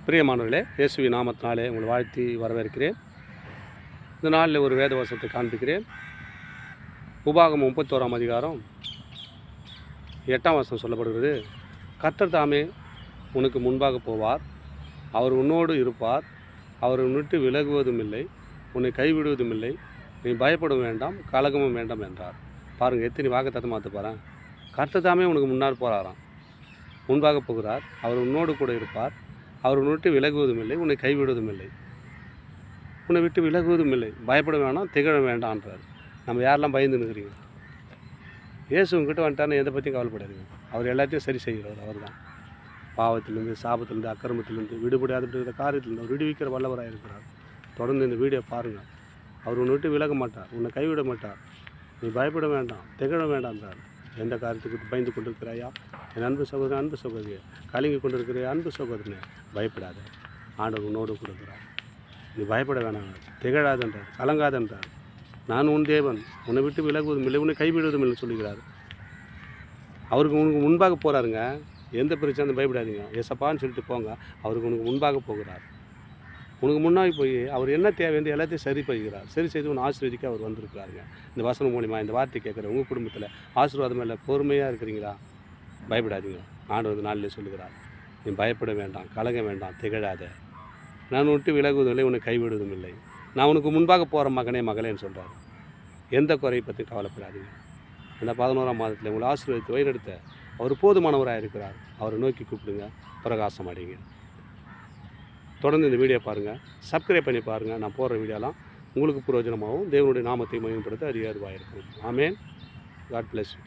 பிரியமானவர்களே, இயேசுவின் நாமத்தினாலே உங்களை வாழ்த்தி வரவேற்கிறேன். இந்த நாளில் ஒரு வேத வசனத்தை காண்பிக்கிறேன். உபாகமம் 31ஆம் அதிகாரம் 8ஆம் வசனம் சொல்லப்படுகிறது. கர்த்தர் தாமே உனக்கு முன்பாக போவார், அவர் உன்னோடு இருப்பார், அவர் விட்டு விலகுவதும் இல்லை, உன்னை கைவிடுவதும் இல்லை, நீ பயப்பட வேண்டாம், கலகமும் வேண்டாம் என்றார். பாருங்கள், எத்தனை வாக்குத்தத்தம் மாற்ற போகிறேன். கர்த்தர் தாமே உனக்கு முன்னால் போகிறாராம், முன்பாக போகிறார், அவர் உன்னோடு கூட இருப்பார், அவர் உன்னை விட்டு விலகுவதும் இல்லை, உன்னை கைவிடுவதும் இல்லை, உன்னை விட்டு விலகுவதும் இல்லை, பயப்பட வேண்டாம், திகழ வேண்டான்றார். நம்ம யாரெல்லாம் பயந்து நிற்கிறீங்க? இயேசு உங்ககிட்ட வந்துட்டாருன்னு எதை பற்றியும் கவலைப்படாதீங்க. அவர் எல்லாத்தையும் சரி செய்கிறவர். அவர் தான் பாவத்திலேருந்து, சாபத்திலேருந்து, அக்கிரமத்திலேருந்து, விடுபடாத காரியத்திலேருந்து அவர் விடுவிக்கிற வல்லவராக இருக்கிறார். தொடர்ந்து இந்த வீடியோ பாருங்கள். அவர் உன்னை விட்டு விலக மாட்டார், உன்னை கைவிட மாட்டார். நீ பயப்பட வேண்டாம், திகழ வேண்டாம்ன்றார். எந்த காரியத்துக்கு பயந்து கொண்டிருக்கிறாயா என் அன்பு சகோதரன், அன்பு சகோதரியை கலங்கி கொண்டிருக்கிற அன்பு சகோதரனை, பயப்படாத, ஆண்டவர் உன்னோடு கொடுக்கிறார். நீ பயப்பட வேணாம், திகழாதென்றார், கலங்காதென்றார். நான் உன் தேவன், உன்னை விட்டு விலகுவதும் இல்லை, உன்னை கைவிடுவதும் இல்லை சொல்லுகிறார். அவருக்கு உனக்கு முன்பாக போகிறாருங்க. எந்த பிரச்சனை பயப்படாதீங்க, ஏசப்பான்னு சொல்லிட்டு போங்க. அவருக்கு உனக்கு முன்பாக போகிறார். உனக்கு முன்னாடி போய் அவர் என்ன தேவைன்னு எல்லாத்தையும் சரி பண்ணுகிறார். சரி செய்து உன்னை ஆசீர்வதிக்க அவர் வந்திருக்கிறாருங்க. இந்த வசனம் மூலிமா இந்த வார்த்தை கேட்குற உங்கள் குடும்பத்தில் ஆசீர்வாதம் இல்லை, பொறுமையாக இருக்கிறீங்களா? பயப்படாதீங்க. ஆண்டவர் நாளிலே சொல்லுகிறார், நீ பயப்பட வேண்டாம், கலங்க வேண்டாம், திகழாத, நான் விட்டு விலகுவதும் இல்லை, உன்னை கைவிடுவதும் இல்லை, நான் உனக்கு முன்பாக போகிற மகனே மகளேன்னு சொல்கிறார். எந்த குறையை பற்றி கவலைப்படாதீங்க. அந்த 11ஆம் மாதத்தில் உங்களை ஆசீர்வதித்து வழிநடத்த அவர் போதுமானவராக இருக்கிறார். அவரை நோக்கி கூப்பிடுங்க, பிரகாசம் அடைங்க. தொடர்ந்து இந்த வீடியோ பாருங்கள், சப்ஸ்கிரைப் பண்ணி பாருங்கள். நான் போடுற வீடியோலாம் உங்களுக்கு பிரயோஜனமாகவும் தேவனுடைய நாமத்தை மேம்படுத்த அதிகாரமாக இருக்கும். ஆமென். God bless you.